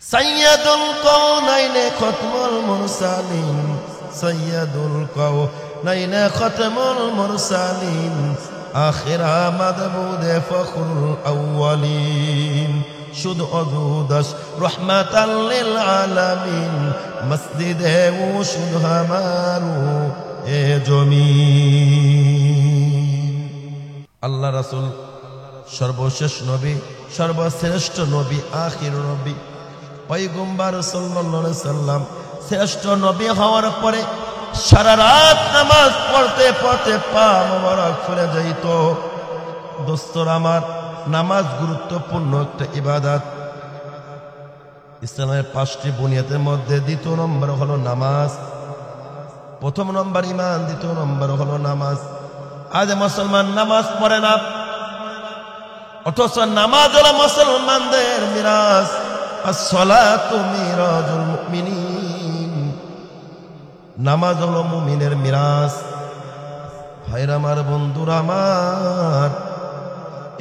সাইয়্যিদুল কাওনাইনি খাতমুল মুরসালিন, সাইয়্যিদুল কাওনাইনি খাতমুল মুরসালিন, আখির মাদবুদে ফখরুল আউয়ালিন, শুধু অদুদাস রহমাতাল লিল আলামিন, মসজিদে ও শুধু হামারু এ জমিন। আল্লাহ রাসূল সর্বশেষ নবী, সর্বশ্রেষ্ঠ নবী, আখির নবী, পয়গম্বর সাল্লাল্লাহু আলাইহি সাল্লাম শ্রেষ্ঠ নবী হওয়ার পরে সারা রাত নামাজ পড়তে পড়তে পা মোবারক ফুলে যাইত। দোস্তর আমার, নামাজ গুরুত্বপূর্ণ একটা ইবাদত। ইসলামের 5টি বুনিয়াদের মধ্যে দ্বিতীয় নম্বর হলো নামাজ। প্রথম নম্বর ঈমান, দ্বিতীয় নম্বর হলো নামাজ। আজ মুসলমান নামাজ পড়ে না, অথচ নামাজ হলো মুসলমানদের মিরাজ। আসসালাতু মিরাজুল মুমিনিন, নামাজ হলো মুমিনের মিরাজ। ভাইরা আমার, বন্ধুরা আমার,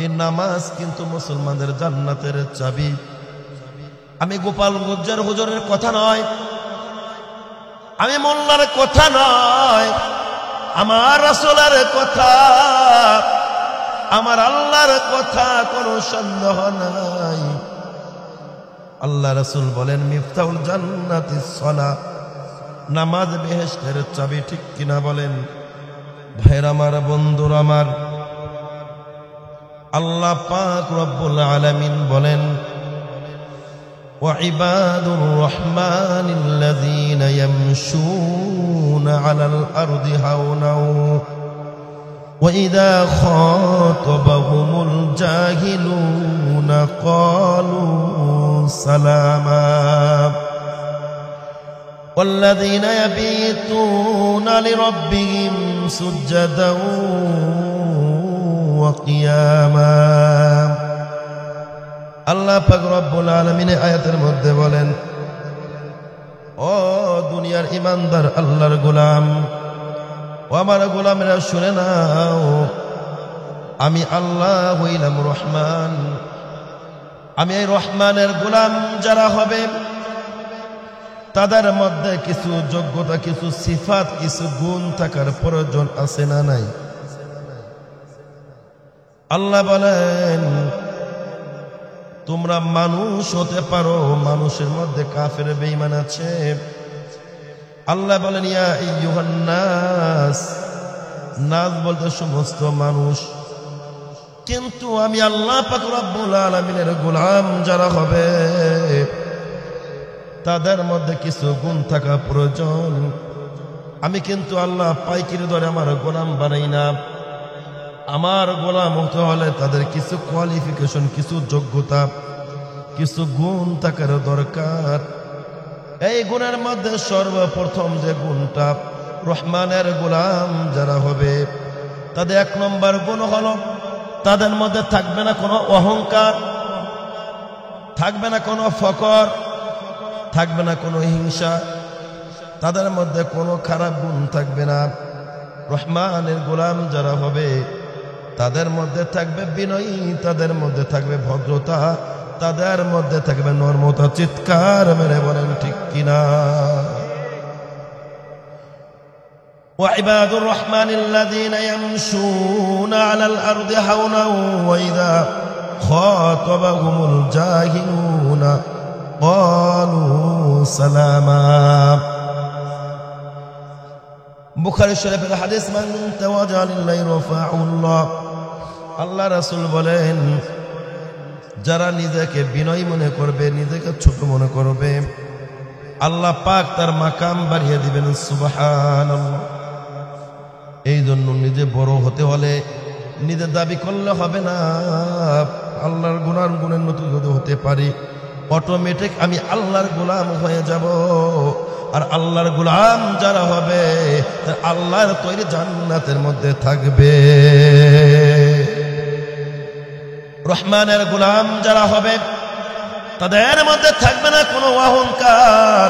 এই নামাজ কিন্তু মুসলমানদের জান্নাতের চাবি। আমি গোপাল গুজ্জার হুজুরের কথা নয়, আমি মোল্লার কথা নয়, আমার রাসূলের কথা, আমার আল্লাহর কথা, কোনো সন্দেহ নাই। আল্লাহ রাসূল বলেন, মিফতাহুল জান্নাতিস সালাহ, নামাজ বেহেশতের চাবি। ঠিক কিনা বলেন? ভাইরা আমার, বন্ধুরা আমার, আল্লাহ পাক রব্বুল আলামিন বলেন, ওয়া ইবাদুর রহমানিল্লাযীনা ইয়ামশুনা আলাল আরদি হাওনাও ওয়া ইযা খাতাবাহুমুল জাহিলুনা ক্বালু সালামা والذين يبيتون لربهم سجدا وقياما। আল্লাহ পাক রব্বুল আলামিন আয়াতের মধ্যে বলেন, ও দুনিয়ার ইমানদার আল্লাহর গোলাম, ও আমার গোলামেরা শুনে নাও, আমি আল্লাহ হইলাম রহমান। আমি এই রহমানের গোলাম যারা হবে তাদের মধ্যে কিছু যোগ্যতা, কিছু সিফাত, কিছু গুণ থাকার প্রয়োজন আছে না নাই? আল্লাহ বলেন, তোমরা মানুষ হতে পারো, মানুষের মধ্যে কাফের বেঈমান আছে। আল্লাহ বলেন, ইয়া আইয়ুহান নাস, নাস বলতে সমস্ত মানুষ। কিন্তু আমি আল্লাহ পাক রব্বুল আলামিনের গোলাম যারা হবে তাদের মধ্যে কিছু গুণ থাকা প্রয়োজন। আমি কিন্তু আল্লাহ পাইকিরি ধরে আমার গোলাম বানাই না। আমার গোলাম হতে হলে তাদের কিছু কোয়ালিফিকেশন, কিছু যোগ্যতা, কিছু গুণ থাকার দরকার। এই গুণের মধ্যে সর্বপ্রথম যে গুণটা, রহমানের গোলাম যারা হবে তাদের 1 নম্বর গুণ হলো, তাদের মধ্যে থাকবে না কোনো অহংকার, থাকবে না কোনো ফকর, থাকবে না কোনো হিংসা, তাদের মধ্যে কোনো খারাপ গুণ থাকবে না। রহমানের গোলাম যারা হবে তাদের মধ্যে থাকবে বিনয়ী, তাদের মধ্যে থাকবে ভদ্রতা, তাদের মধ্যে থাকবে নরমতা। চিৎকার মেরে বলেন ঠিক কিনা? ওয়া ইবাদুর রহমানিল্লাযীনা ইয়ামশুনা আলাল আরদি হাওনা ওয়া ইযা খাতাবাহুমুল জাহিলুনা ক্বালু সালামা। বুখারী শরীফের হাদিস, মান তাওয়াজা লিল্লাহি রাফাউল্লাহ। আল্লাহ রাসূল বলেন, যারা নিজেকে বিনয়ী মনে করবে, নিজেকে ছোট মনে করবে, আল্লাহ পাক তার মাকাম বাড়িয়ে দিবেন। সুবহানাল্লাহ। এই জন্য নিজে বড় হতে হলে নিজে দাবি করলে হবে না। আল্লাহর গুণের নতুন যদি হতে পারি, অটোমেটিক আমি আল্লাহর গোলাম হয়ে যাব। আর আল্লাহর গোলাম যারা হবে আল্লাহর তৈরি জান্নাতের মধ্যে থাকবে। রহমানের গোলাম যারা হবে তাদের মধ্যে থাকবে না কোনো অহংকার,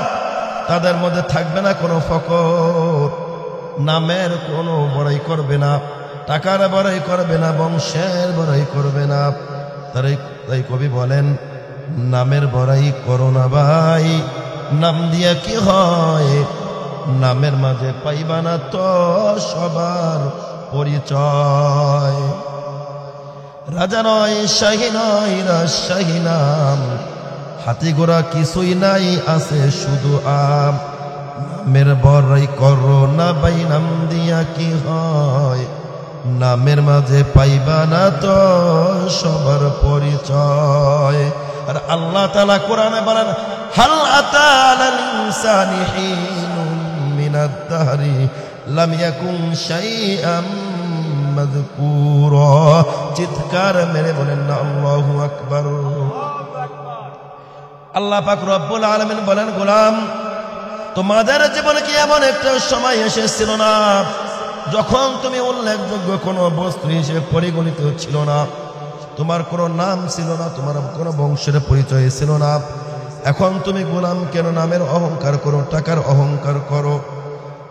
তাদের মধ্যে থাকবে না কোনো ফকর, নামের কোনো বড়াই করবে না, টাকার বড়াই করবে না, বংশের বড়াই করবে না। তাই কবি বলেন, নামের বড়াই করো না ভাই, নাম দিয়া কি হয়, নামের মাঝে পাইবা না তো সবার পরিচয়। রাজা নয়, শাহী নয়, রাজশাহী নাম, হাতি ঘোড়া কিছুই নাই, আছে শুধু আম। নামের বড়াই করো না ভাই, নাম দিয়া কি হয়, নামের মাঝে পাইবা না তো সবার পরিচয়। আর আল্লাহ তাআলা কোরআনে বলেন, হাল আতা আলাল ইনসানি হিনুম মিনাদ দাহরি লাম ইয়াকুন শাইআম মাযকুরা। চিৎকার মেরে বলেন না আল্লাহু আকবার। আল্লাহ পাক রব্বুল আলামিন বলেন, গোলাম তোমাদের জীবনে কি এমন একটা সময় এসেছিল না যখন তুমি উল্লেখযোগ্য কোনো বস্তু হিসেবে পরিগণিত ছিল না, তোমার কোনো নাম ছিল না, তোমার কোনো বংশের পরিচয় ছিল না। এখন তুমি গোলাম কেন নামের অহংকার করো, টাকার অহংকার করো?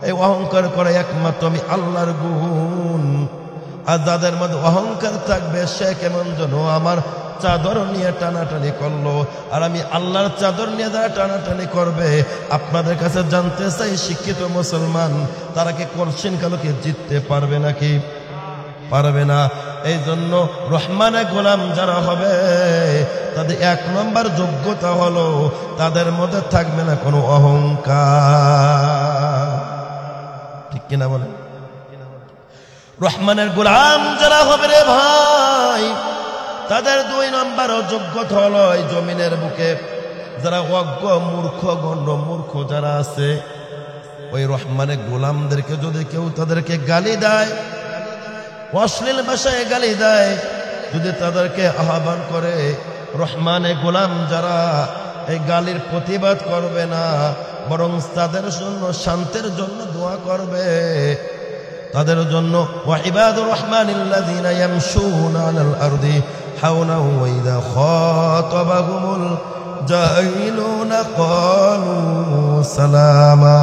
এই অহংকার করে একমাত্র আমি আল্লাহর গুণ। আর যাদের মধ্যে অহংকার থাকবে সে কেমন যেন আমার চাদর নিয়ে টানাটানি করলো, আর আমি আল্লাহর চাদর নিয়ে যারা টানাটানি করবে। আপনাদের কাছে জানতে চাই, শিক্ষিত মুসলমান তারা কি কোনদিন কালোকে জিততে পারবে নাকি? পারবে না। এই জন্য রহমানে গোলাম যারা হবে তাদের 1 নম্বর যোগ্যতা হলো তাদের মধ্যে থাকবে না কোনো অহংকার। ঠিক কিনা বলেন? রহমানের গোলাম যারা হবে রে ভাই, তাদের 2 নম্বর যোগ্যতা হলো এই জমিনের বুকে যারা অজ্ঞ মূর্খ গণ্ড মূর্খ যারা আছে, ওই রহমানের গোলামদেরকে যদি কেউ তাদেরকে গালি দেয়, অশ্লীল ভাষায় গালি দেয়, যদি তাদেরকে আহ্বান করে, রহমানে গোলাম যারা এই গালির প্রতিবাদ করবে না, বরং তাদের জন্য শান্তির জন্য দোয়া করবে। তাদের জন্য ওয়া ইবাদুর রহমানিল্লাযীনা ইয়ামশুনা আলাল আরদি হাওনা ওয়া ইযা খাতাবাহুমুল জাহিলুনা ক্বালু সালামা।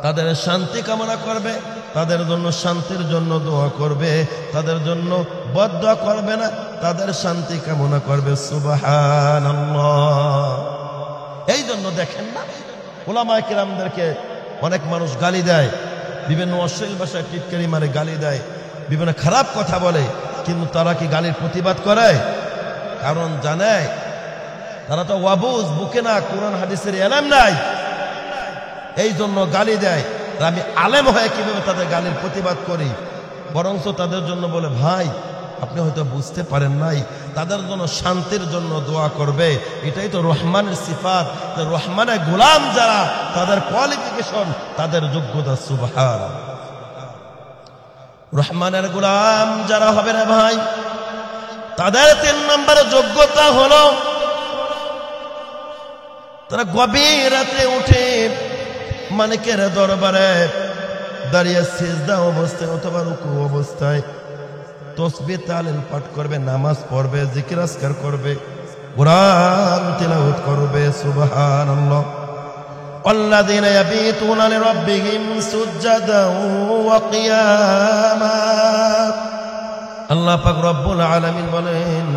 তাদের শান্তি কামনা করবে, তাদের জন্য শান্তির জন্য দোয়া করবে, তাদের জন্য বদদোয়া করবে না, তাদের শান্তি কামনা করবে। সুবহানাল্লাহ। এই জন্য দেখেন না, উলামায়ে কিরামদেরকে অনেক মানুষ গালি দেয়, বিভিন্ন অশ্লীল ভাষায় টিটকারি মারে, গালি দেয়, বিভিন্ন খারাপ কথা বলে, কিন্তু তারা কি গালির প্রতিবাদ করে? কারণ জানে তারা তো ওয়াবুজ, বুকে না কোরআন হাদিসের ইলম নাই, এই জন্য গালি দেয়। আর আমি আলেম হয়ে কিভাবে তাদের গালির প্রতিবাদ করি? বরঞ্চ তাদের জন্য বলে, ভাই আপনি হয়তো বুঝতে পারেন নাই, তাদের জন্য শান্তির জন্য দোয়া করবে। এটাই তো রহমানের সিফাত। রহমানের গোলাম যারা, তাদের কোয়ালিফিকেশন, তাদের যোগ্যতা। সুবহান। রহমানের গোলাম যারা হবে না ভাই, তাদের 3 নম্বর যোগ্যতা হলো তারা গভীর রাতে উঠে মালিকের দরবারে দাঁড়িয়ে সিজদা অবস্থায় অথবা রুকু অবস্থায় তাসবিহ তাহলিল পাঠ করবে, নামাজ পড়বে, জিকির আজকার করবে, কুরআন তিলাওয়াত করবে। সুবহানাল্লাহ। আল্লাযীনা ইয়াবিতুনা লিরাব্বিহিম সুজদান ওয়া কিয়ামা। আল্লাহ পাক রব্বুল আলামিন বলেন,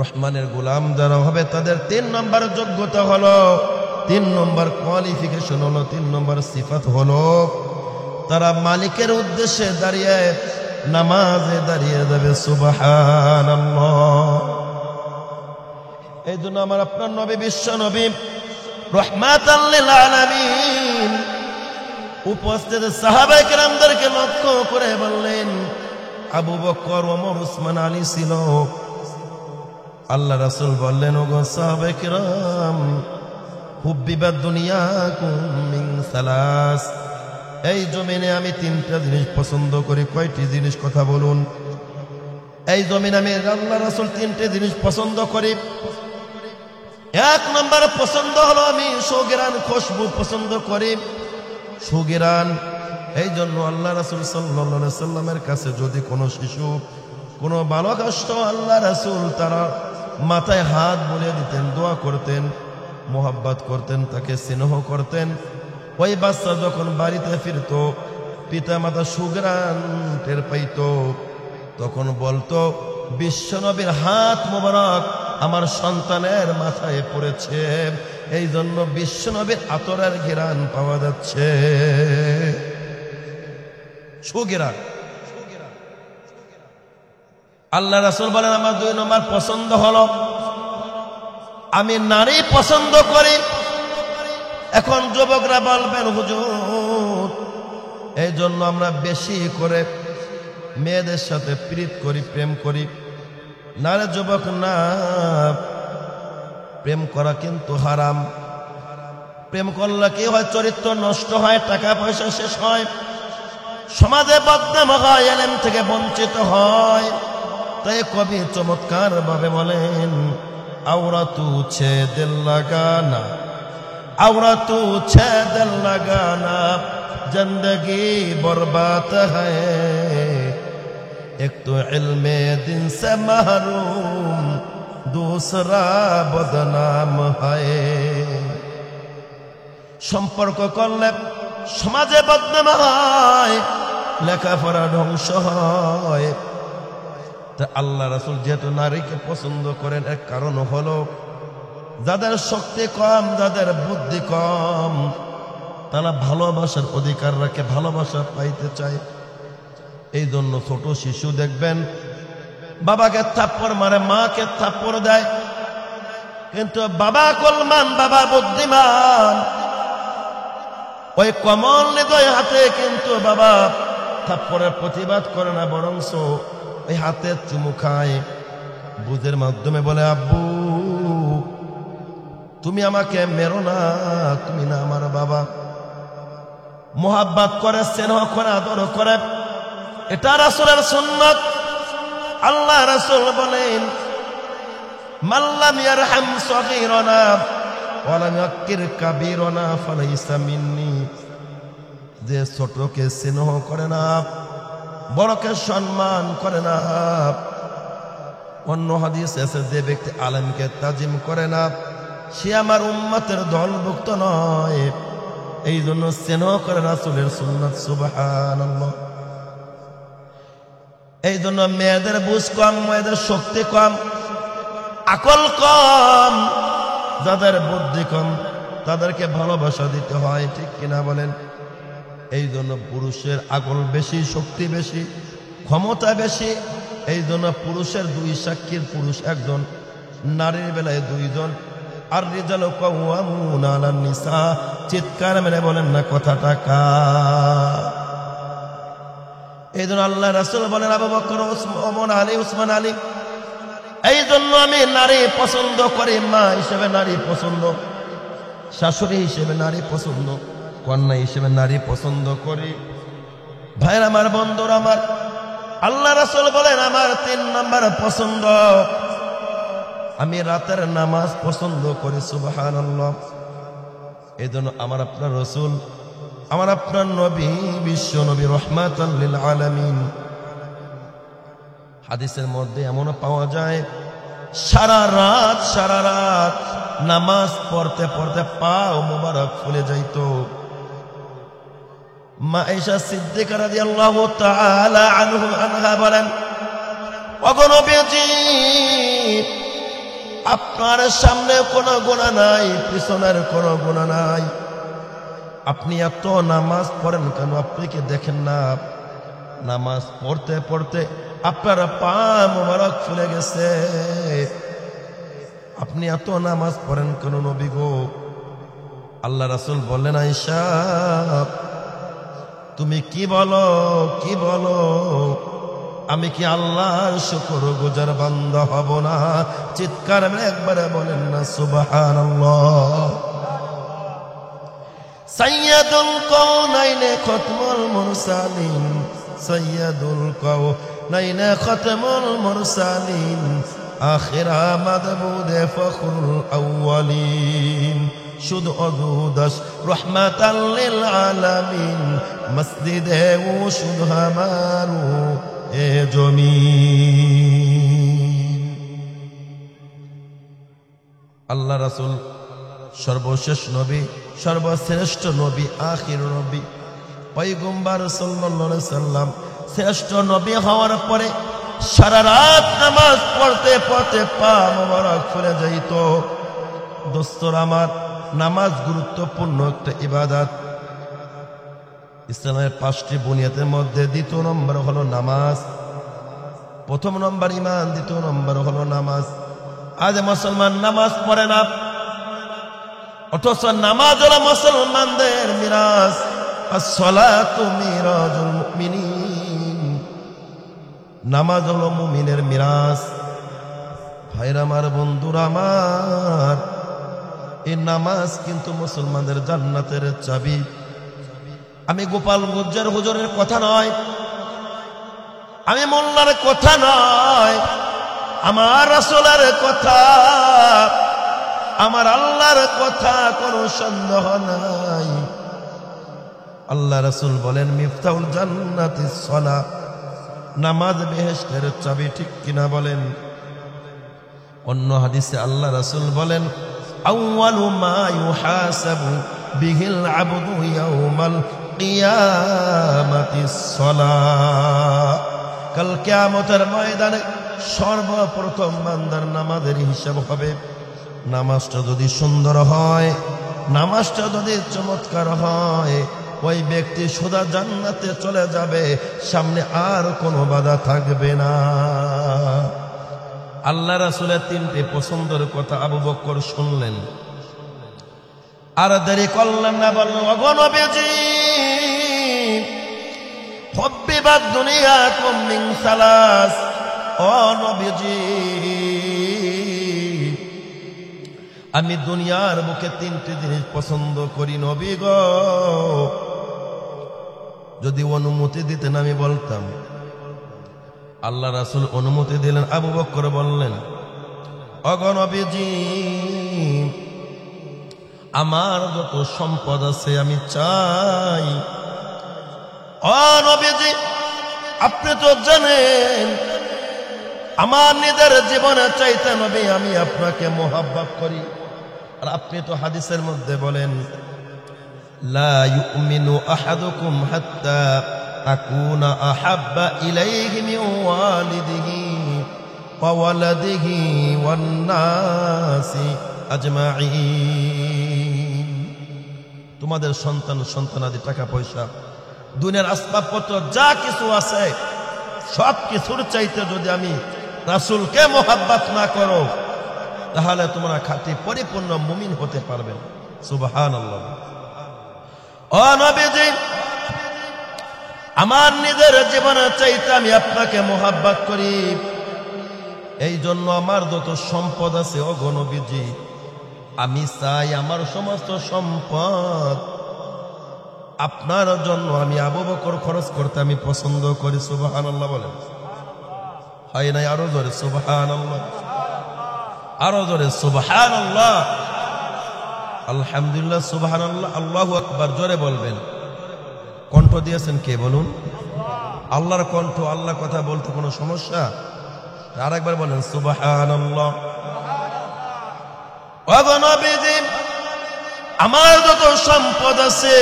রহমানের গোলাম যারা হবে তাদের 3 নম্বর যোগ্যতা হলো, 3 নম্বর কোয়ালিফিকেশন হলো, 3 নম্বর সিফাত হলো তারা মালিকের উদ্দেশ্যে দাঁড়িয়ে নামাজে দাঁড়িয়ে যাবে। সুবহানাল্লাহ। এই জন্য আমার আপনার নবী, বিশ্ব নবী রাহমাতাল লিল আলামিন উপস্থিত সাহাবায়ে কেরামদেরকে লক্ষ্য করে বললেন, আবু বকর, ওমর, উসমান, আলী ছিল। আল্লাহ রাসূল বললেন, ওগো সাহাবায়ে কেরাম, হুব্বিবাদ দুনিয়াকুম মিন সালাস। এই জমিনে আমি 3টা জিনিস পছন্দ করি। কয়টি জিনিস? কথা বলুন। এই জমিনে আমি আল্লাহ রাসূল 3টে জিনিস পছন্দ করি। 1 নম্বর পছন্দ হলো আমি সুগিরান, খুশবু পছন্দ করি, সুগিরান। এই জন্য আল্লাহ রাসূল সাল্লাল্লাহু আলাইহি সাল্লামের কাছে যদি কোনো শিশু, কোনো বালক আসতো, আল্লাহ রাসূল তারা মাথায় হাত বুলিয়ে দিতেন, দোয়া করতেন, মোহাব্বত করতেন, তাকে স্নেহ করতেন। ওই বাচ্চা যখন বাড়িতে ফিরতো, পিতা মাতা সুগরান টের পাইতো, তখন বলতো, বিশ্বনবীর হাত মোবারক আমার সন্তানের মাথায় পড়েছে, এই জন্য বিশ্বনবীর আতরের ঘ্রাণ পাওয়া যাচ্ছে, সুঘ্রাণ। আল্লাহ রাসূল বলেন আমার 2 নম্বর পছন্দ হলো আমি নারী পছন্দ করি। এখন যুবকরা বলবেন হুজুর এই জন্য আমরা বেশি করে মেয়েদের সাথে প্রীত করি, প্রেম করি। না রে যুবক, না, প্রেম করা কিন্তু হারাম। প্রেম করলে কি হয়? চরিত্র নষ্ট হয়, টাকা পয়সা শেষ হয়, সমাজে বদনাম হয়, ইলম থেকে বঞ্চিত হয়। তাই কবি চমৎকার ভাবে বলেন আওরাতু ছে দিল লাগানা, আওরাতু ছে দিল লাগানা जिंदगी बर्बाद है, एक तो इल्मे दिन से महरूम दूसरा बदनाम है। সম্পর্ক করলে সমাজে বদনাম হয়, লেখাপড়া ধ্বংস হয়। তা আল্লাহ রাসূল যেহেতু নারীকে পছন্দ করেন, এর কারণ হলো যাদের শক্তি কম, যাদের বুদ্ধি কম, তারা ভালোবাসার অধিকার রাখে, ভালোবাসা পাইতে চায়। এই জন্য ছোট শিশু দেখবেন বাবাকে থাপ্পড় মারে, মাকে থাপ্পড় দেয়, কিন্তু বাবা কলমান, বাবা বুদ্ধিমান, ওই কমল হৃদয় হাতে কিন্তু বাবা থাপ্পড়ের প্রতিবাদ করে না, বরং ওই হাতে চুমু খায়, বুঝের মাধ্যমে বলে আব্বু তুমি আমাকে মেরো না, তুমি না আমার বাবা। মোহাব্বত করে, স্নেহ করে, আদর করে। এটা রাসূলের সুন্নাত। আল্লাহ রাসূল বলেন মাল্লাম ইয়ারহাম সগীরানা ওয়া লাম ইয়াক্কির কাবীরানা ফালাইসা মিন্নি। যে ছোটকে স্নেহ করে না, বড়কে সম্মান করে না। অন্য হাদিসে আছে যে ব্যক্তি আলেমকে তাজিম করে না সে আমার উম্মতের দলভুক্ত নয়। এই জন্য স্নেহ করে রাসূলের সুন্নাত। সুবহানাল্লাহ। এই জন্য মেয়েদের বুঝ কম, মেয়েদের শক্তি কম, আকল কম, যাদের বুদ্ধি কম তাদেরকে ভালোবাসা দিতে হয়, ঠিক কিনা বলেন? এই জন্য পুরুষের আকল বেশি, শক্তি বেশি, ক্ষমতা বেশি। এই জন্য পুরুষের 2 সাক্ষীর পুরুষ 1 জন, নারীর বেলায় 2 জন। আর রিজালু কাওয়ামুনা আলান নিসা, চিৎকার মেরে বলেন না কথাটা কার? এই জন্য আল্লাহ রাসূল বলেন আবু বকর, ওমর, আলী, উসমান, আলী। এই জন্য আমি নারী পছন্দ করি, মা হিসেবে নারী পছন্দ, শাশুড়ি হিসেবে নারী পছন্দ, কন্যা হিসেবে নারী পছন্দ করি। ভাইর আমার, বন্ধুর আমার, আল্লাহ রাসূল বলেন আমার 3 নম্বর পছন্দ, আমি রাতের নামাজ পছন্দ করি। সুবহানাল্লাহ। এই জন্য আমার আপনার রাসূল, আমার আপনার নবী, বিশ্ব নবী রাহমাতাল লিল আলামিন, হাদিসের মধ্যে এমনও পাওয়া যায় সারা রাত নামাজ পড়তে পড়তে পা মুবারক ফুলে যাইত। মা আয়েশা সিদ্দিকা রাদিয়াল্লাহু তাআলা আনহা বলেন, ওগো নবীজি, আপনার সামনে কোনো গুনাহ নাই, পিছনের কোনো গুনাহ নাই, আপনি এত নামাজ পড়েন কেন? আপনি কি দেখেন না নামাজ পড়তে পড়তে আপনার পা মোবারক ফুলে গেছে? আপনি এত নামাজ পড়েন কেন নবী গো? আল্লাহ রাসূল বললেন, আয়েশা তুমি কি বলো, কি বলো? আমি কি আল্লাহর শুকরগুজার বান্দা হব না? চিৎকার মেরে একবারে বলেন না সুবহানাল্লাহ। সাইয়্যিদুল কাওনাইনে খতমুল মুরসালিন, সাইয়্যিদুল কাওনাইনে খতমুল মুরসালিন, আখিরা মাদবুদে ফখরুল আউয়ালিন, শুধু অদুদাস রহমাতাল লিল আলামিন, মসজিদে ও শুধু আমারু এ জমিন। আল্লাহ রাসূল সর্বশেষ নবী, সর্বশ্রেষ্ঠ নবী, আখির নবী, পয়গম্বর সাল্লাল্লাহু আলাইহি সাল্লাম। শ্রেষ্ঠ নবী হওয়ার পরে সারা রাত নামাজ পড়তে পড়তে পা মোবারক ফুলে যাইত। দোস্তর আমার, নামাজ গুরুত্বপূর্ণ একটা ইবাদত। ইসলামের 5টি বুনিয়াদের মধ্যে 2 নম্বর হলো নামাজ। 1 নম্বর ঈমান, 2 নম্বর হলো নামাজ। আজ মুসলমান নামাজ পড়ে না, অথচ নামাজ হলো মুসলমানদের মিরাজ। as-salatu মিরাজুল মুমিনিন, নামাজ হলো মুমিনের মিরাজ। ভাইরা আমার, বন্ধুরা আমার, এই নামাজ কিন্তু মুসলমানদের জান্নাতের চাবি। আমি গোপাল গুজ্জার হুজুরের কথা নয়, আমি মোল্লার কথা নয়, আমার রাসূলের কথা, আমার আল্লাহর কথা, কোনো সন্দেহ নাই। আল্লাহ রাসূল বলেন মিফতাহুল জান্নাতিস সালাহ, নামাজ বেহেশতের চাবি। ঠিক কিনা বলেন? অন্য হাদিসে আল্লাহ রাসূল বলেন আউয়ালু মা ইউহাসাবু বিহিল আবদু ইয়াউমাল কিয়ামাতিস সালাহ। কাল কিয়ামতের ময়দানে সর্বপ্রথম বান্দার নামাজের হিসাব হবে। নামাজটা যদি সুন্দর হয়, নামাজটা যদি চমৎকার হয়, ওই ব্যক্তি সোজা জান্নাতে চলে যাবে, সামনে আর কোনো বাধা থাকবে না। আল্লাহ রাসূলের 3টি পছন্দের কথা আবু বকর শুনলেন, আর দেরি করলেন না, বললেন ওগো নবীজি, হুব্বিবাদ দুনিয়াকুম মিন সালাস। ও নবীজি, আমি দুনিয়ার বুকে 3টি জিনিস পছন্দ করি নবী গো। যদি অনুমতি দিতেন আমি বলতাম। আল্লাহ রাসূল অনুমতি দিলেন। আবু বকর বললেন ওগো নবীজি, আমার যত সম্পদ আছে আমি চাই। ও নবীজি, আপনি তো জানেন আমার নিজের জীবনে চাইতে নবী আমি আপনাকে মোহাব্বত করি। আর আপনি তো হাদিসের মধ্যে বলেন লা ইউমিনু আহাদুকুম হাত্তা আকুনা আহাব্বা ইলাইহি মিন ওয়ালিদিহি ওয়া ওয়ালাদিহি ওয়ান নাসি আজমাইন। তোমাদের সন্তান সন্তানাদি, টাকা পয়সা, দুনিয়ার আসবাবপত্র যা কিছু আছে, সব কিছুর চাইতে যদি আমি রাসূলকে মোহাব্বত না করো, তাহলে তোমরা খাঁটি পরিপূর্ণ মুমিন হতে পারবে না। সুবহানাল্লাহ। ও নবীজি, আমার নিজের জীবনের চাইতে আমি আপনাকে মোহাব্বত করি। এই জন্য আমার যত সম্পদ আছে ও গো নবীজি, আমি চাই আমার সমস্ত সম্পদ আপনার জন্য আমি আবু বকর খরচ করতে আমি পছন্দ করি। সুবহানাল্লাহ বলেন। হয় নাই? আরো জোরে সুবহানাল্লাহ, আরো জোরে সুবহানাল্লাহ, আলহামদুলিল্লাহ, সুবহানাল্লাহ, আল্লাহু আকবার জোরে বলবেন। কণ্ঠ দিয়েছেন কে বলুন? আল্লাহর কণ্ঠ। আল্লাহ কথা বলতে কোনো সমস্যা? আরেকবার বলেন সুবহানাল্লাহ। ওগো নবীজি, আমার যত সম্পদ আছে,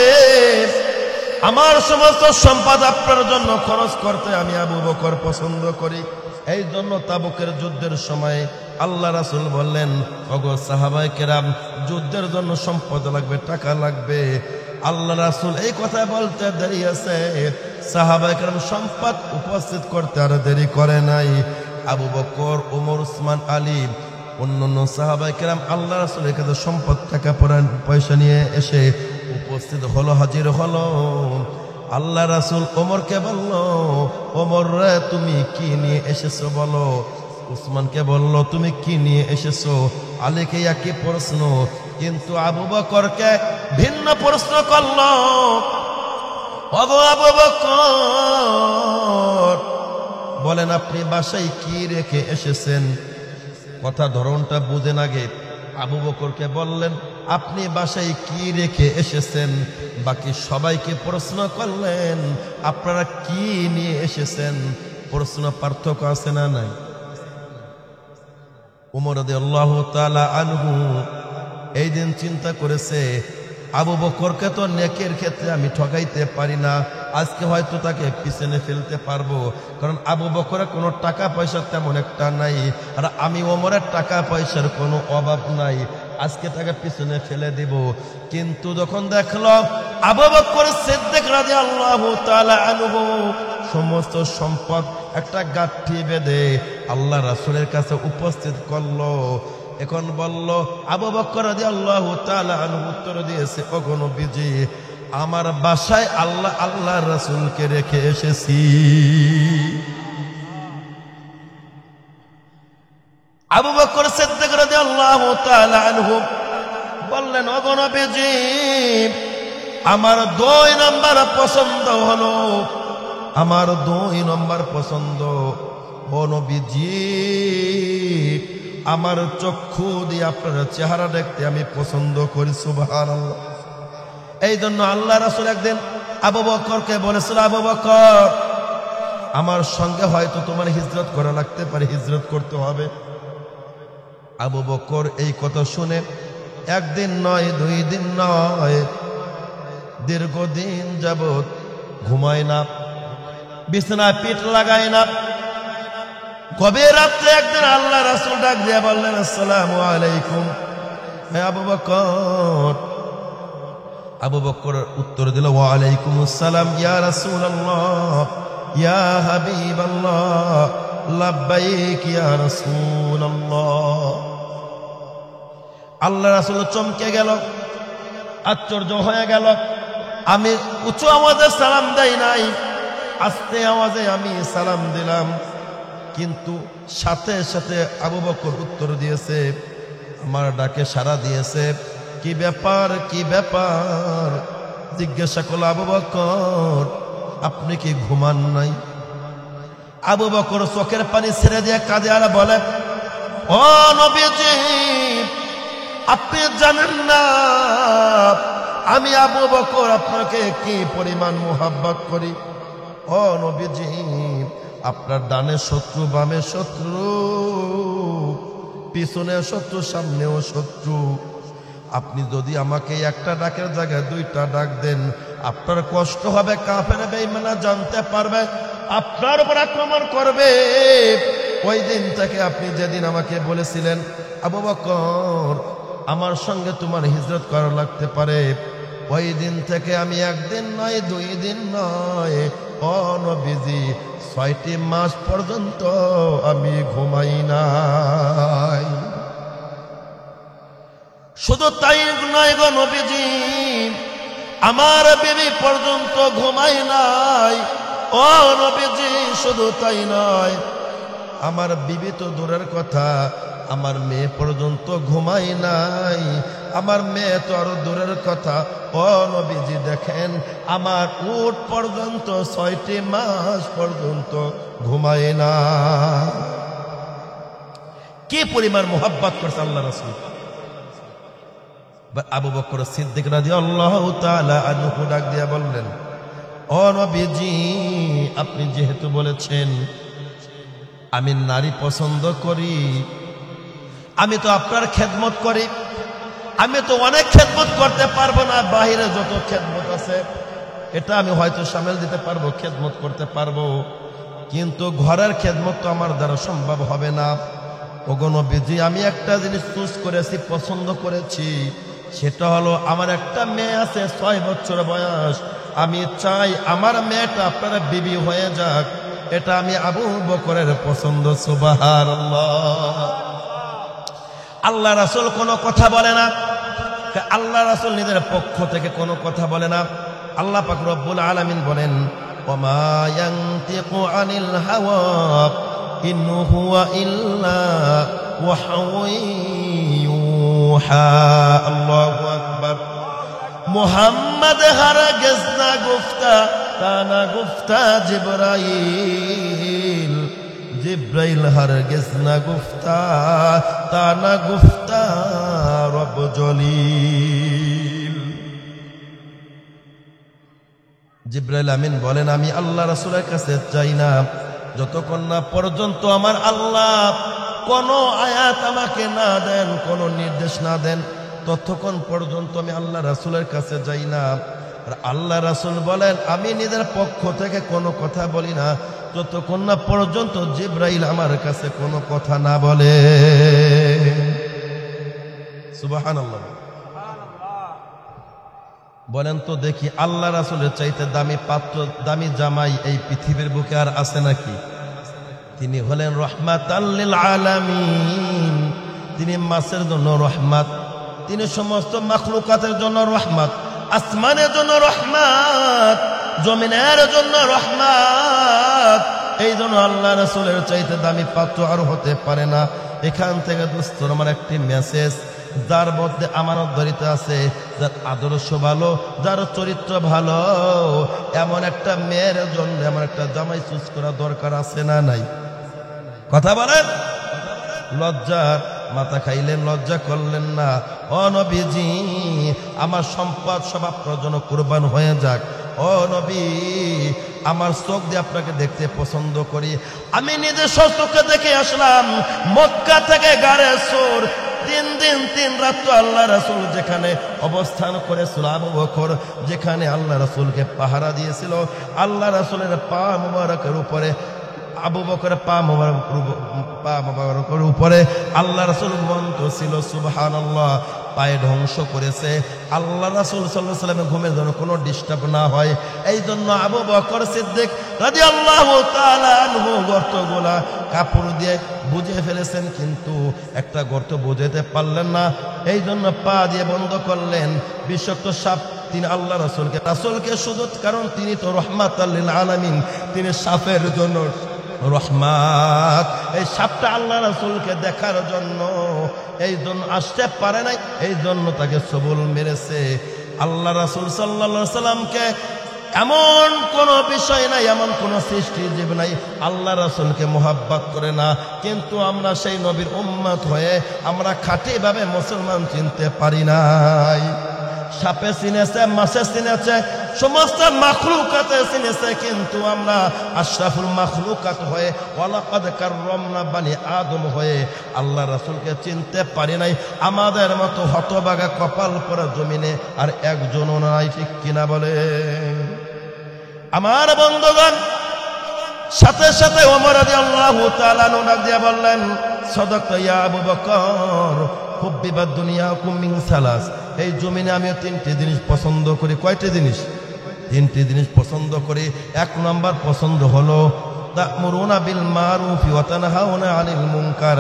আমার সমস্ত সম্পদ আপনার জন্য খরচ করতে আমি আবু বকর পছন্দ করি। এই জন্য তাবুকের যুদ্ধের সময় আল্লাহ রাসূল বললেন ওগো সাহাবায়ে কেরাম, যুদ্ধের জন্য সম্পদ লাগবে, টাকা লাগবে। আল্লাহ রাসূল এই কথা বলতে দেরি আছে, সাহাবায়ে কেরাম সম্পদ উপস্থিত করতে আর দেরি করে নাই। আবু বকর, ওমর, উসমান, আলী, অন্যান্য সাহাবায়ে কেরাম আল্লাহ রাসূলের কাছে সম্পদ, টাকা পয়সা নিয়ে এসে উপস্থিত হলো, হাজির হলো। আল্লাহ রাসূল ওমরকে বলল, ওমর রে তুমি কি নিয়ে এসেছো বলো। উসমানকে বলল তুমি কি নিয়ে এসেছো। আলীকে একই প্রশ্ন, কিন্তু আবু বকরকে ভিন্ন প্রশ্ন করল। ওগো আবু বকর, বলেন আপনি বাসায় কি রেখে এসেছেন? কথা ধরনটা বুঝেন আগে। আবু বকরকে বললেন আপনি বাসায় কি রেখে এসেছেন। বাকি সবাইকে প্রশ্ন করলেন আপনারা কি নিয়ে এসেছেন। প্রশ্ন পার্থক্য আছে না নাই? ওমর রাদিয়াল্লাহু তাআলা আনহু এই দিন চিন্তা করেছে, আবু বকরকে তো নেকের ক্ষেত্রে আমি ঠকাইতে পারি না, আজকে হয়তো তাকে পিছনে ফেলতে পারবো, কারণ আবু বকরের কোনো টাকা পয়সা তেমন একটা নাই, আর আমি ওমরের টাকা পয়সার কোনো অভাব নাই, আজকে তাকে পিছনে ফেলে দিব। কিন্তু যখন দেখলো আবু বকর সিদ্দিক রাদিয়াল্লাহু তাআলা আনহু সমস্ত সম্পদ একটা গাঁঠি বেঁধে আল্লাহ রাসূলের কাছে উপস্থিত করলো, এখন বলল আবু বকর রাদিয়াল্লাহু তাআলা আনহু উত্তর দিয়েছে, ওগো নবীজি, আমার বাসায় আল্লাহ রাসূলকে রেখে এসেছি। আবু বকর সিদ্দিক রাদিয়াল্লাহু তাআলা আনহু বললেন, ওগো নবীজি, আমার 2 নম্বর পছন্দ হলো, আমার 2 নম্বর পছন্দ, ও নবীজি, আমার চক্ষু দিয়ে আপনার চেহারা দেখতে আমি পছন্দ করি। সুবহানাল্লাহ। এই জন্য আল্লাহ রাসূল একদিন আবু বকরকে বলেছিল, আবু বকর, আমার সঙ্গে হয়তো তোমার হিজরত করা লাগতে পারে, হিজরত করতে হবে। আবু বকর এই কথা শুনে একদিন নয়, 2 দিন নয়, দীর্ঘদিন যাবত ঘুমায় না, বিছানায় পিঠ লাগায় না। কবে রাত্রে একদিন আল্লাহ রাসূল ডাক দিয়ে বললেন, আসসালামু আলাইকুম। আবু বকর, আবু বকর উত্তর দিল, ওয়া আলাইকুম আসসালাম ইয়া রাসূলুল্লাহ, ইয়া হাবিবাল্লাহ, লাব্বাইক ইয়া রাসূলুল্লাহ। আল্লাহ রাসূল চমকে গেল, আশ্চর্য হয়ে গেল। আমি উঁচু আওয়াজে সালাম দেই নাই, আস্তে আওয়াজে আমি সালাম দিলাম, কিন্তু সাথে সাথে আবু বকর উত্তর দিয়েছে, আমার ডাকে সাড়া দিয়েছে। কি ব্যাপার, কি ব্যাপার? জিজ্ঞাসা করল, আবু বকর, আপনি কি ঘুমান নাই? আবু বকর চোখের পানি ছেড়ে দিয়ে কাঁদে আর বলে, ও নবীজি, আপনি জানেন না আমি আবু বকর আপনাকে কি পরিমাণ মোহাব্বত করি। ও নবীজি, আপনার ডানে শত্রু, বামে শত্রু, পিছনে শত্রু, সামনেও শত্রু। আপনি যদি আমাকে একটা ডাকের জায়গায় 2টা ডাক দেন, আপনার কষ্ট হবে, কাফের বেঈমানরা জানতে পারবে, আপনার উপর আক্রমণ করবে। ওই দিন থেকে আপনি যেদিন আমাকে বলেছিলেন, আবু বকর, আমার সঙ্গে তোমার হিজরত করা লাগতে পারে, ওই দিন থেকে আমি 1 দিন নয়, 2 দিন নয়, ও নবীজি, 6টি মাস পর্যন্ত আমি ঘুমাই নাই। শুধু তাই নয় গো নবীজি, আমার বিবি পর্যন্ত ঘুমাই নাই। ও নবীজি, শুধু তাই নয়, আমার বিবি তো দূরের কথা, আমার মেয়ে পর্যন্ত ঘুমাই নাই। আমার মেয়ে তো আরো দূরের কথা। ও নবীজি, দেখেন, আমার উট পর্যন্ত 6টি মাস পর্যন্ত ঘুমায় না। কি পরিমাণ মোহাব্বত করছে আল্লাহ রাসূল। আবু বকর সিদ্দিক রাদিয়াল্লাহু তাআলা আনহু ডাক দিয়া বললেন, ও নবীজি, আপনি যেহেতু বলেছেন আমি নারী পছন্দ করি, আমি তো আপনার খেদমত করি, আমি তো অনেক খেদমত করতে পারবো না, বাহিরে যত খেদমত আছে এটা আমি হয়তো সামিল দিতে পারবো, খেদমত করতে পারবো, কিন্তু ঘরের খেদমত তো আমার দ্বারা সম্ভব হবে না। ওগো নবীজি, আমি একটা জিনিস চুজ করেছি, পছন্দ করেছি, সেটা হলো আমার একটা মেয়ে আছে 6 বছর বয়স, আমি চাই আমার মেয়েটা আপনার বিবি হয়ে যাক। এটা আমি আবু বকরের পছন্দ। সুবহানাল্লাহ। আল্লাহ রাসূল কোনো কথা বলে না, আল্লাহ রাসূল নিজের পক্ষ থেকে কোনো কথা বলে না। আল্লাহ পাক রব্বুল আলামিন বলেন, ওমা ইয়ানতিকু আনিল হাওয়া ইন হুয়া ইল্লা ওয়াহয়ুন ইউহা। আল্লাহু আকবার। মুহাম্মদ হারগিজ না গুফতা, তা না গুফতা জিবরাইল, জিব্রাইল হারগিজ না গুফতা, তা না গুফতা রব জলিল। জিব্রাইল আমিন বলেন, আমি আল্লাহ রাসূলের কাছে চাই না যতক্ষণ না পর্যন্ত আমার আল্লাহ কোন আয়াত আমাকে না দেন, কোন নির্দেশ না দেন, ততক্ষণ পর্যন্ত আমি আল্লাহ রাসূলের কাছে যাই না। আর আল্লাহ রাসূল বলেন আমি নিজের পক্ষ থেকে কোনো কথা বলি না যতক্ষণ না পর্যন্ত জিবরাইল আমার কাছে কোনো কথা না বলে। সুবহানাল্লাহ। বলেন তো দেখি, আল্লাহ রাসূলের চাইতে দামি পাত্র, দামি জামাই এই পৃথিবীর বুকে আর আছে নাকি? তিনি হলেন রাহমাতাল লিল আলামিন। তিনি মাসের জন্য রহমত, তিনি সমস্ত মাখলুকাতের জন্য রহমত, আসমানের জন্য রহমত, জমিনের জন্য রহমত। এই জন্য আল্লাহ রাসূলের চাইতে দামি পাত্র আর হতে পারে না। এখান থেকে দোস্তর আমার একটি মেসেজ, যার মধ্যে আমানতদারিতা আছে, যার আদর্শ ভালো, যার চরিত্র ভালো, এমন একটা মেয়ের জন্য এমন একটা জামাই চুজ করা দরকার আছে না নাই? কথা বলেন। লজ্জার মাথা খাইলেন, লজ্জা করলেন না। ও নবীজি, আমার সম্পদ সব আপনার জন্য কুরবান হয়ে যাক। ও নবী, আমার চোখ দিয়ে আপনাকে দেখতে পছন্দ করি। আমি নিজে চোখে দেখে আসলাম মক্কা থেকে গাড়ে সোর 3 দিন 3 রাত তো আল্লাহ রাসূল যেখানে অবস্থান করেছিল, আবু বকর যেখানে আল্লাহ রাসূলকে পাহারা দিয়েছিল, আল্লাহ রাসূলের পা মুবারকের উপরে, আবু বকরের পা মুবারকের উপরে আল্লাহ রাসূল ঘুমন্ত ছিল। সুবহানাল্লাহ। পায়ে ধ্বংস করেছে আল্লাহ রাসূল সাল্লাল্লাহু আলাইহি ওয়াসাল্লামের ঘুমের জন্য কোনো ডিস্টার্ব না হয়। এই জন্য আবু বকর সিদ্দিক রাদিয়াল্লাহু তাআলা আনহু গর্তগুলা কাপড় দিয়ে বুঝে ফেলেছেন, কিন্তু একটা গর্ত বুঝাতে পারলেন না। এই জন্য পা দিয়ে বন্ধ করলেন। বিষাক্ত সাপ তিনি আল্লাহ রাসূলকে শুধু, কারণ তিনি তো রাহমাতাল লিল আলামিন, তিনি সাপের জন্য রহমত। এই সাপটা আল্লাহ রাসূলকে দেখার জন্য এই জন্য আসতে পারে নাই, এই জন্য তাকে সবল মেরেছে। আল্লাহ রাসূল সাল্লাল্লাহু আলাইহি সাল্লামকে এমন কোন বিষয় নাই, এমন কোন সৃষ্টি জীব নাই আল্লাহ রাসূলকে মোহাব্বত করে না। কিন্তু আমরা সেই নবীর উম্মত হয়ে আমরা খাঁটি ভাবে মুসলমান চিনতে পারি নাই। সাপে চিনেছে, মাছে চিনেছে, সমস্ত মাখলুকাতে চিনেছে, কিন্তু আমরা আশরাফুল মাখলুকাত হয়ে ওয়ালাকাদ কাররামনা বানি আদম হয়ে আল্লাহ রাসূলকে চিনতে পারি নাই। আমাদের মতো হতভাগা কপাল পরা জমিনে আর একজনও নাই, ঠিক কিনা বলে? আমার বন্ধুগণ, সাথে সাথে ওমর রাদিয়াল্লাহু তাআলা ডাক দিয়ে বললেন, সাদাকতা ইয়া আবু বকর, হুব্বিবাদ দুনিয়াকুম মিন সালাস। এই জমিনে আমি 3টি জিনিস পছন্দ করি। কয়টি জিনিস? 3টি জিনিস পছন্দ করি। 1 নম্বর পছন্দ হলো তা'মুরুনা বিল মারুফি ওয়া তানহাউনা আনিল মুনকার,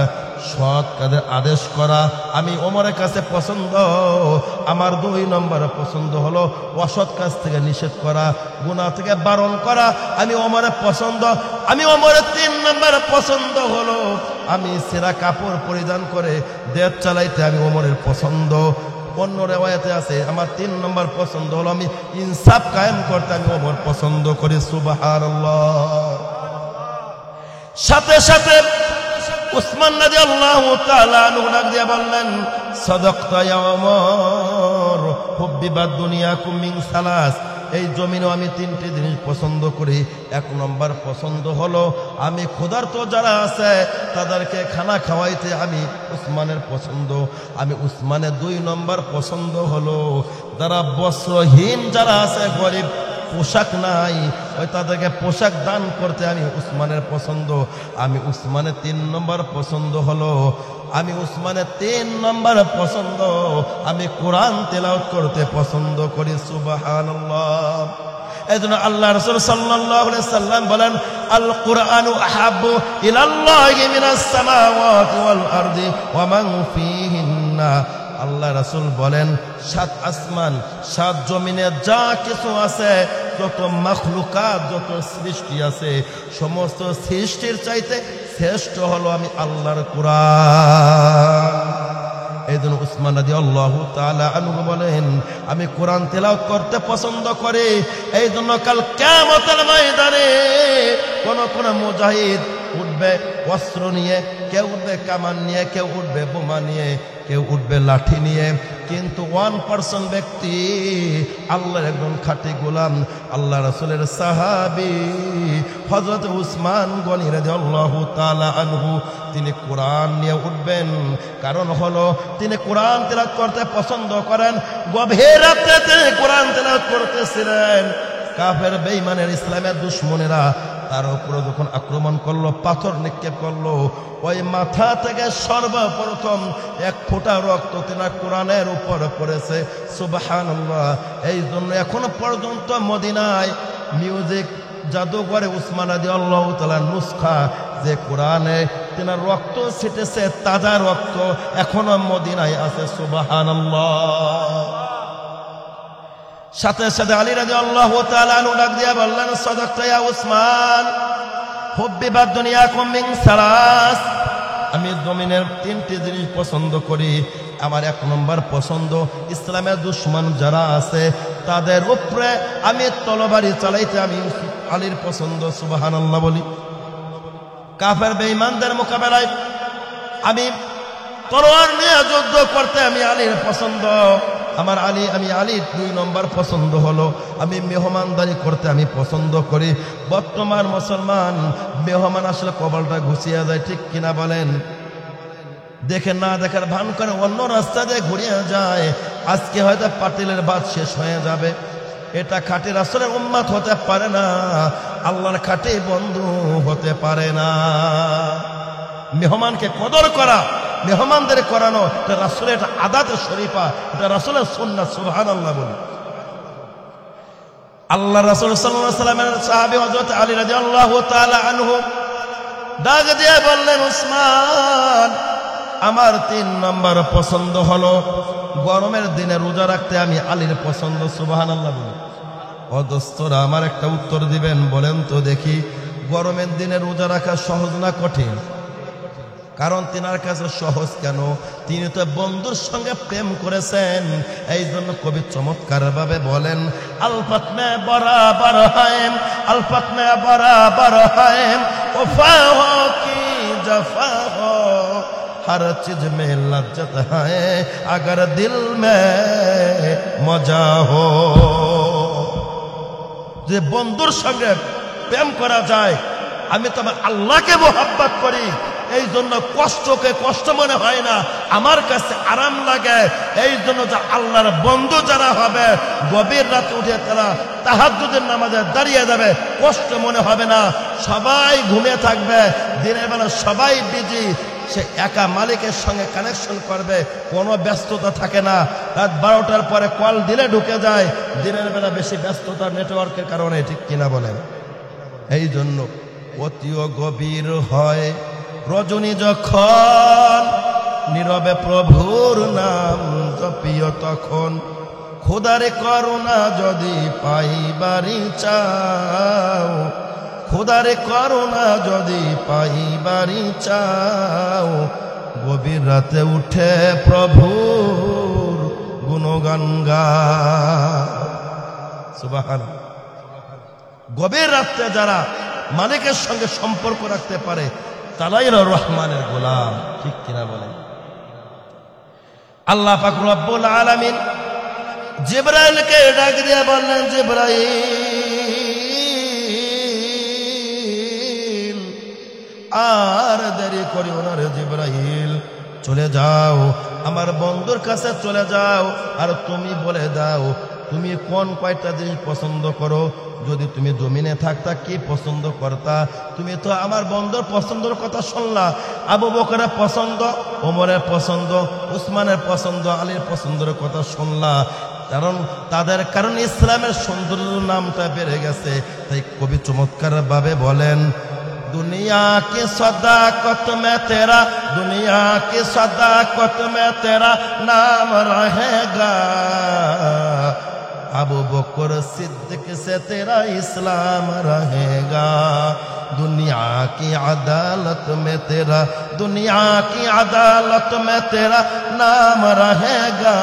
সৎ কাজের আদেশ করা আমি ওমরের কাছে পছন্দ। আমার 2 নম্বর পছন্দ হলো অসৎ কাজ থেকে নিষেধ করা, গুনাহ থেকে বারণ করা আমি ওমরের পছন্দ। আমি ওমরের 3 নম্বর পছন্দ হলো আমি ছেঁড়া কাপড় পরিধান করে দেশ চালাইতে আমি ওমরের পছন্দ। অন্য রিওয়ায়াতে আছে আমার 3 নম্বর পছন্দ হলো আমি ইনসাফ কায়েম করতে আমি ওমর পছন্দ করি। সুবহানাল্লাহ। সাথে সাথে উসমান রাদিয়াল্লাহু তাআলা আনহু ডাক দিয়ে বললেন, সাদাকতা ইয়া ওমর, হুব্বিবাদ দুনিয়াকুম মিন সালাস। এই জমিনে আমি 3টি জিনিস পছন্দ করি। 1 নম্বর পছন্দ হলো আমি ক্ষুধার্ত যারা আছে তাদেরকে খানা খাওয়াইতে আমি উসমানের পছন্দ। আমি উসমানের 2 নম্বর পছন্দ হলো যারা বস্ত্রহীন যারা আছে, গরিব, পোশাক নাই, ওই তাদেরকে পোশাক দান করতে আমি উসমানের পছন্দ। আমি উসমানের 3 নম্বর পছন্দ হলো আমি উসমানের 3 নম্বর পছন্দ আমি কোরআন তেলাওয়াত করতে পছন্দ করি। সুবহানাল্লাহ। এজন্য আল্লাহ রাসূল সাল্লাল্লাহু আলাইহি সাল্লাম বলেন, আল কুরআনু আহাব্বু ইলাল্লাহি মিনাস সামাওয়াতি ওয়াল আরদি ওয়া মান ফীহিন্না। আল্লাহ রাসূল বলেন 7 আসমান 7 জমিনে যা কিছু আছে, যত মাখলুকাত, যত সৃষ্টি আছে, সমস্ত সৃষ্টির চাইতে শ্রেষ্ঠ হলো আমি আল্লাহর কোরআন। এই জন্য উসমান রাদিয়াল্লাহু তাআলা আনহু বলেন আমি কোরআন তেলাওয়াত করতে পছন্দ করি। এই জন্য কাল কিয়ামতের ময়দানে কোন মুজাহিদ উঠবে অস্ত্র নিয়ে, কেউ উঠবে কামান নিয়ে, কেউ উঠবে বোমা নিয়ে, কেউ উঠবে লাঠি নিয়ে, কিন্তু 1% ব্যক্তি আল্লাহর একজন খাঁটি গোলাম, আল্লাহ রাসূলের সাহাবী হযরত উসমান গনি রাদিয়াল্লাহু তাআলা আনহু, তিনি কোরআন নিয়ে উঠবেন। কারণ হলো তিনি কোরআন তেলাওয়াত করতে পছন্দ করেন। গভীর রাতে তিনি কোরআন তেলাওয়াত করতেছিলেন। কাফের বেঈমানের ইসলামের দুশমনেরা তার উপরে যখন আক্রমণ করলো, পাথর নিক্ষেপ করলো, ওই মাথা থেকে সর্বপ্রথম এক ফোঁটা রক্ত তিনার কোরআনের উপর পড়েছে। সুবহানাল্লাহ। এই জন্য এখনো পর্যন্ত মদিনায় মিউজিক জাদুঘরে উসমান রাদিয়াল্লাহু তাআলা নুসখা যে কোরআনে তিনার রক্ত ছিটেছে, তাজা রক্ত এখনো মদিনায় আছে। সুবহানাল্লাহ। সাথে সাথে আলী রাদিয়াল্লাহু তাআলা আনহু ডাক দিয়া বললেন, সাদাকতা ইয়া উসমান, হুব্বিবাদ দুনিয়াকুম মিন সালাস। আমি জমিনের 3টি জিনিস পছন্দ করি। আমার 1 নম্বর পছন্দ, ইসলামের দুশমন যারা আছে তাদের উপরে আমি তলবারি চালাইতে আমি আলীর পছন্দ। সুবহানাল্লাহ বলি। কাফের বেঈমানদের মোকাবেলায় আমি তলোয়ার নিয়ে যুদ্ধ করতে আমি আলীর পছন্দ। আমার আলী, আমি আলীর 2 নম্বর পছন্দ হলো আমি মেহমানদারি করতে আমি পছন্দ করি। বর্তমান মুসলমান মেহমান আসলে কপালটা ঘুষিয়ে যায়, ঠিক কিনা বলেন? দেখে না দেখার ভান করে অন্য রাস্তা দিয়ে ঘুরিয়ে যায়। আজকে হয়তো পাতিলের ভাত শেষ হয়ে যাবে। এটা খাঁটি রাসূলের উম্মত হতে পারে না, আল্লাহর খাঁটি বন্ধু হতে পারে না। মেহমানকে কদর করা, মেহমানদের করানো, এটা রাসূলের একটা আদাতে শরীফা, এটা রাসূলের সুন্নাত। সুবহানাল্লাহ বলি। আল্লাহ রাসূল সাল্লাল্লাহু আলাইহি ওয়াসাল্লামের সাহাবী হযরত আলী রাদিয়াল্লাহু তাআলা আনহু ডাক দিয়ে বললেন, উসমান, আমার 3 নম্বর পছন্দ হলো গরমের দিনে রোজা রাখতে আমি আলীর পছন্দ। সুবহানাল্লাহ বলি। অদস্তরা আমার একটা উত্তর দিবেন, বলেন তো দেখি, গরমের দিনে রোজা রাখা সহজ না কঠিন? কারণ তিনার কাছে সহজ কেন? তিনি তো বন্ধুর সঙ্গে প্রেম করেছেন। এই জন্য কবি চমৎকার ভাবে বলেন, আলফাত মে বরাবর হায়ম, আলফাত মে বরাবর হায়ম, ওফা হো কি জফা হো, हर चीज में लज्जत है अगर दिल में मजा हो। যে বন্ধুর সঙ্গে প্রেম করা যায়, আমি তো আল্লাহকে মোহাব্বত করি, এই জন্য কষ্টকে কষ্ট মনে হয় না, আমার কাছে আরাম লাগে। এই জন্য যে আল্লাহর বন্ধু যারা হবে, গভীর রাতে উঠে তারা তাহাজ্জুদের নামাজে দাঁড়িয়ে যাবে, কষ্ট মনে হবে না। সবাই ঘুমিয়ে থাকবে, দিনের বেলা সবাই বিজি, সে একা মালিকের সঙ্গে কানেকশন করবে, কোনো ব্যস্ততা থাকে না। রাত 12টার পরে কল দিলে ঢুকে যায়, দিনের বেলা বেশি ব্যস্ততা নেটওয়ার্কের কারণে, ঠিক কিনা বলেন? এই জন্য অতিও গভীর হয় রজনী যখন, নীরবে প্রভুর নাম জপিও তখন, খোদারে করুণা যদি পাইবারি চাও, খোদারে করুণা যদি পাইবারি চাও, গভীর রাতে উঠে প্রভুর গুণগান গাও। সুবহানাল্লাহ। গভীর রাতে যারা মালিকের সঙ্গে সম্পর্ক রাখতে পারে তারাই রহমানের গোলাম, ঠিক কিনা বলেন? আল্লাহ পাক রব্বুল আলামিন জিবরাইলকে ডাক দিয়ে বললেন, জিবরাইল, আর দেরি করিও না রে জিবরাইল, চলে যাও আমার বন্ধুর কাছে চলে যাও, আর তুমি বলে দাও তুমি কোন কয়টা জিনিস পছন্দ করো। যদি তুমি জমিনে থাকতা কি পছন্দ করতা? তুমি তো আমার বন্ধুর পছন্দের কথা শুনলা, আবু বকরের পছন্দ, ওমরের পছন্দ, উসমানের পছন্দ, আলীর পছন্দের কথা শুনলা। কারণ তাদের কারণে ইসলামের সৌন্দর্য নামটা বেড়ে গেছে। তাই কবি চমৎকার ভাবে বলেন, दुनिया की सदाकत में तेरा, दुनिया की सदाकत में तेरा नाम रहेगा, अबू बकर सिद्दीक से तेरा इस्लाम रहेगा, दुनिया की अदालत में तेरा, दुनिया की अदालत में तेरा नाम रहेगा,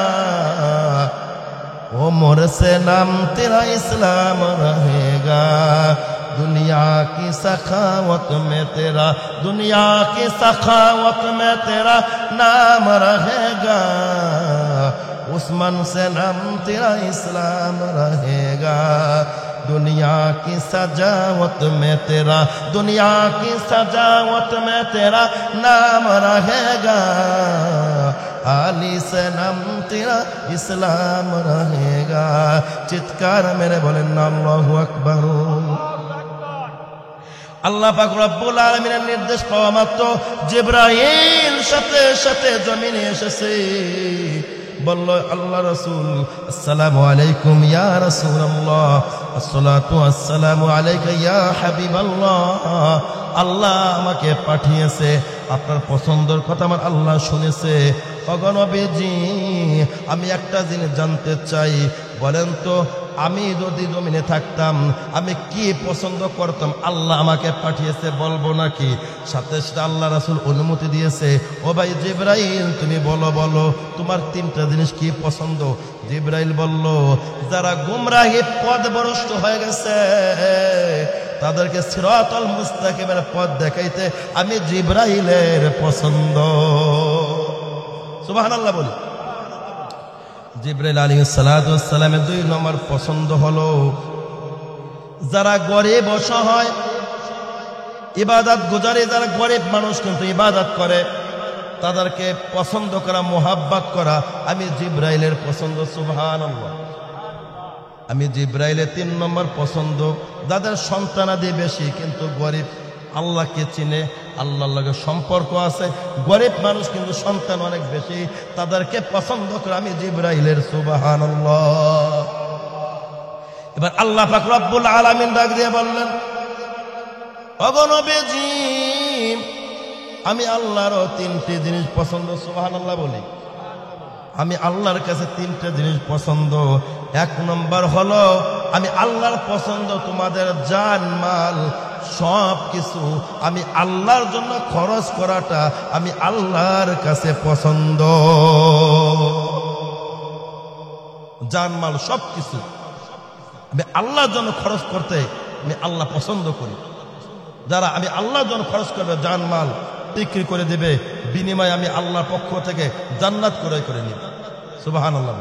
उम्र से नाम तेरा इस्लाम रहेगा, दुनिया की सखावत में तेरा, दुनिया की सखावत में तेरा नाम रहेगा, उस्मान से नाम तेरा इस्लाम रहेगा। दुनिया की सजावत में तेरा, दुनिया की सजावत में तेरा नाम रहेगा, आली से नाम तेरा इस्लाम रहेगा। चित्कार मेरे बोलें ना अल्लाहु अकबर। আল্লাহ পাক রব্বুল আলামিনের নির্দেশ পাওয়া মাত্র জিবরাইল সাথে সাথে জমিনে এসেছে, বলল আল্লাহ রাসূল আসসালামু আলাইকুম ইয়া রাসূলুল্লাহ, আসসালাতু আসসালামু আলাইকা ইয়া হাবিবাল্লাহ। আল্লাহ আমাকে পাঠিয়েছে, আপনার পছন্দের কথা আমার আল্লাহ শুনেছে। ওগো নবীজি, আমি একটা জিনিস জানতে চাই, বলেন তো আমি যদি জমিনে থাকতাম আমি কি পছন্দ করতাম? আল্লাহ আমাকে পাঠিয়েছে, বলবো নাকি? সাথে সাথে আল্লাহ রাসূল অনুমতি দিয়েছে, ও ভাই জিবরাইল তুমি বলো বলো তোমার তিনটা জিনিস কি পছন্দ? জিবরাইল বলল, যারা গুমরাহি পথভ্রষ্ট হয়ে গেছে তাদেরকে সিরাতাল মুস্তাকিমের পথ দেখাইতে আমি জিবরাইলের পছন্দ। সুবহানাল্লাহ বলি। জিবরাইল আলাইহিস সালাতু ওয়াস সালামের 2 নম্বর পছন্দ হলো যারা গরিব অসহায়, ইবাদত গুজারি, যারা গরিব মানুষ কিন্তু ইবাদত করে, তাদেরকে পছন্দ করা, মোহাব্বত করা আমি জিবরাইলের পছন্দ। সুবহানাল্লাহ। আমি জিবরাইলের 3 নম্বর পছন্দ যাদের সন্তানাদি বেশি কিন্তু গরিব, আল্লাহকে চিনে, আল্লাহর লগে সম্পর্ক আছে, গরিব মানুষ কিন্তু সন্তান অনেক বেশি, তাদেরকে পছন্দ করে আমি জিবরাইলের। সুবহানাল্লাহ। এবার আল্লাহ পাক রব্বুল আলামিন ডাক দিয়ে বললেন, ওগো নবীজি, আমি আল্লাহর 3টি জিনিস পছন্দ। সুবহানাল্লাহ বলি। আমি আল্লাহর কাছে 3টে জিনিস পছন্দ। 1 নম্বর হলো আমি আল্লাহর পছন্দ তোমাদের জান মাল সব কিছু আমি আল্লাহর জন্য খরচ করাটা আমি আল্লাহর কাছে পছন্দ। জান মাল সব কিছু আমি আল্লাহর জন্য খরচ করতে আমি আল্লাহ পছন্দ করি। যারা আমি আল্লাহর জন্য খরচ করবে, জান মাল বিক্রি করে দেবে, বিনিময়ে আমি আল্লাহর পক্ষ থেকে জান্নাত করে নিব। সুবহানাল্লাহ।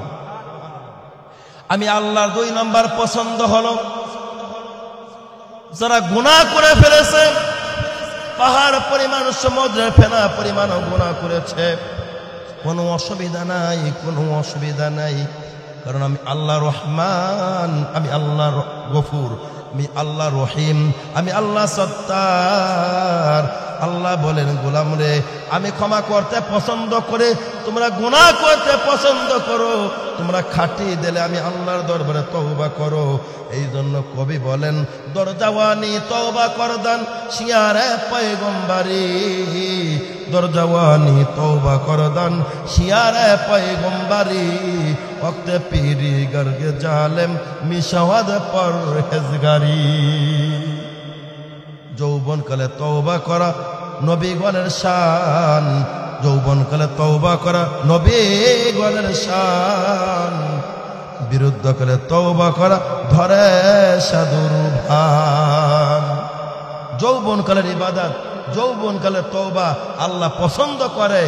আমি আল্লাহর 2 নম্বর পছন্দ হলো যারা গুনাহ করে ফেলেছে, পাহাড় পরিমাণ, সমুদ্রের ফেনা পরিমাণ গুনাহ করেছে, কোনো অসুবিধা নাই, কোনো অসুবিধা নাই, কারণ আমি আল্লাহ রহমান, আমি আল্লাহ গফুর, আমি আল্লাহ রহিম, আমি আল্লাহ সত্তার। আল্লাহ বলেন, গোলাম রে আমি ক্ষমা করতে পছন্দ করে, তোমরা গুনাহ করতে পছন্দ করো, তোমরা খাটি দিলে আমি আল্লাহর দরবারে তওবা করো। এই জন্য কবি বলেন, দরজাওয়ানি তওবা করদান শিয়ারে পয়গম্বরি, দরজাওয়ানি তওবা করদান শিয়ারে পয়গম্বরি, ওয়াক্তে পীরি গর্গে জালেম মিশাওয়াদ পরহেজগারি। যৌবনকালে তওবা করা নবীগণের শান, যৌবনকালে তওবা করা নবীগণের শান, বিরুদ্ধকালে তওবা করা ধরে সাধুর ভান। যৌবনকালের ইবাদত, যৌবনকালে তওবা আল্লাহ পছন্দ করে।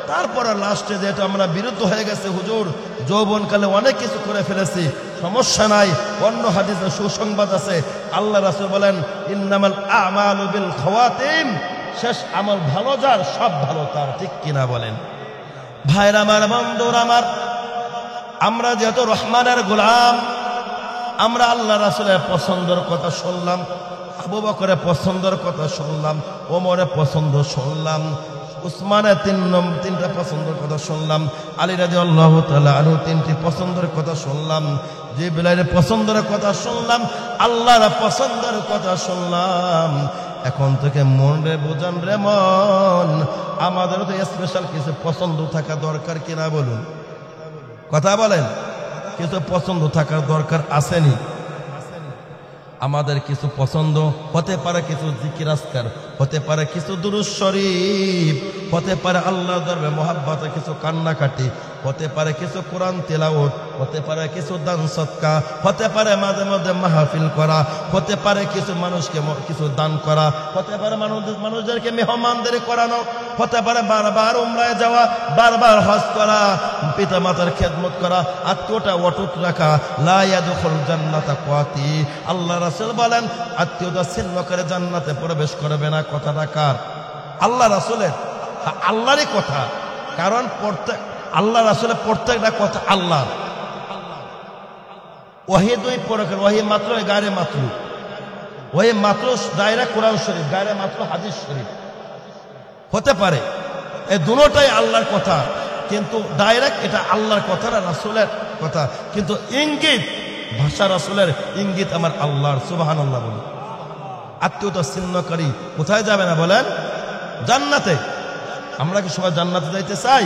তারপরে লাস্টে যেটা আমরা বিরুদ্ধ হয়ে গেছে, হুজুর যৌবনকালে অনেক কিছু করে ফেলেছি, সমস্যা নাই, অন্য হাদিসে সুসংবাদ আছে। আল্লাহ রাসূল বলেন, ইন্নামাল আমালু বিল খাওয়াতিম, শেষ আমল ভালো যার সব ভালো তার। ঠিক কিনা বলেন? ভাইরা আমার, বন্ধুরা আমার, আমরা যেহেতু রহমানের গোলাম, আমরা আল্লাহ রাসূলের পছন্দের কথা শুনলাম, আবু বকরের পছন্দের কথা শুনলাম, ওমরের পছন্দ শুনলাম, উসমানের 3টা পছন্দের কথা শুনলাম, আলী রাদিয়াল্লাহু তাআলা আনহু 3টি পছন্দের কথা শুনলাম, জিবরাইলের পছন্দের কথা শুনলাম, আল্লাহর পছন্দের কথা শুনলাম। এখন থেকে মন রে বুঝান রে মন, আমাদেরও তো স্পেশাল কিছু পছন্দ থাকা দরকার কিনা বলুন? কথা বলেন। কিছু পছন্দ থাকার দরকার আসেনি? আমাদের কিছু পছন্দ হতে পারে, কিছু জিকির আজকার হতে পারে, কিছু দুরূদ শরীফ হতে পারে আল্লাহর দরবারে মহাব্বতে কিছু কান্নাকাটি, হতে পারে কিছু কোরআন তেলাওয়াত, হতে পারে কিছু দান সদকা, হতে পারে মাঝে মাঝে মাহফিল করা, হতে পারে কিছু মানুষকে কিছু দান করা, হতে পারে মানুষদেরকে মেহমানদারি করানো, হতে পারে বারবার উমরায় যাওয়া, বারবার হজ করা, পিতা মাতার খেদমত করা, আত্মীয়তা অটুট রাখা। লা ইয়াদখুল জান্নাতা কাতি, আল্লাহ রাসূল বলেন আত্মীয়তা ছিন্ন করে জান্নাতে প্রবেশ করবে না। কথাটা কার? আল্লাহ রাসূলের। আল্লাহরই কথা, কারণ আল্লাহ রাসূলের প্রত্যেকটা কথা আল্লাহ। ওয়াহি দুই প্রকার, ওয়াহি মাত্র গায়রে মাত্র, ওয়াহি মাত্র দায়রা কোরআন শরীফ, গায়রে মাত্র হাদিস শরীফ। হতে পারে এই দুটোটাই আল্লাহর কথা, কিন্তু ডাইরেক্ট এটা আল্লাহর কথা না রাসূলের কথা, কিন্তু ইঙ্গিত ভাষা রাসূলের, ইঙ্গিত আমার আল্লাহর। সুবহানাল্লাহ বলি। আত্মীয়তা ছিন্নকারী কোথায় যাবে না বলেন? জান্নাতে। আমরা কি সবাই জান্নাতে যাইতে চাই?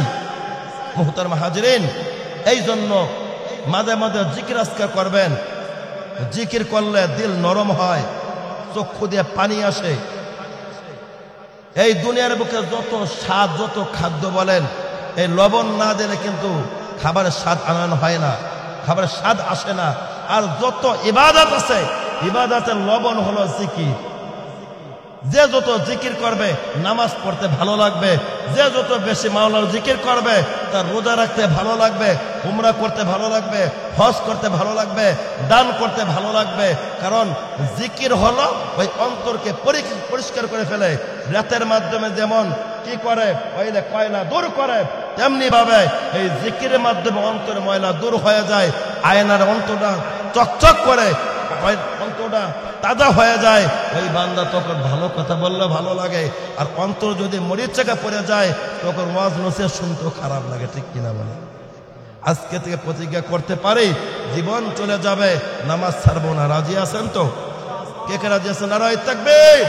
মুহতারাম হাজিরিন, এই জন্য মাঝে মাঝে জিকির আজকার করবেন। জিকির করলে দিল নরম হয়, চক্ষু দিয়ে পানি আসে। এই দুনিয়ার বুকে যত স্বাদ, যত খাদ্য বলেন, এই লবণ না দিলে কিন্তু খাবারের স্বাদ আনানো হয় না, খাবারের স্বাদ আসে না। আর যত ইবাদত আছে, ইবাদতের লবণ হলো জিকির। যে যত জিকির করবে নামাজ পড়তে ভালো লাগবে, যে যত বেশি মাওলার জিকির করবে তার রোজা রাখতে ভালো লাগবে, উমরা করতে ভালো লাগবে, হজ করতে ভালো লাগবে, দান করতে ভালো লাগবে। কারণ জিকির হলো ওই অন্তরকে পরিষ্কার করে ফেলে। রাতের মাধ্যমে যেমন কি করে ওইলে কয়লা দূর করে, তেমনি ভাবে এই জিকিরের মাধ্যমে অন্তর ময়লা দূর হয়ে যায়। আয়নার অন্তরটা চকচক করে, অন্তরটা তাজা হয়ে যায়। ওই বান্দা তখন ভালো কথা বললে ভালো লাগে। আর অন্তর যদি মরিচাকা পড়ে যায় তখন ওয়াজ নসিহত শুনতেও খারাপ লাগে। ঠিক কিনা বলে? আজকে থেকে প্রতিজ্ঞা করতে পারি, জীবন চলে যাবে, নামাজ ছাড়বো না। রাজি আছেন তো? কে কে রাজি আছেন? নারায়ে তাকবীর।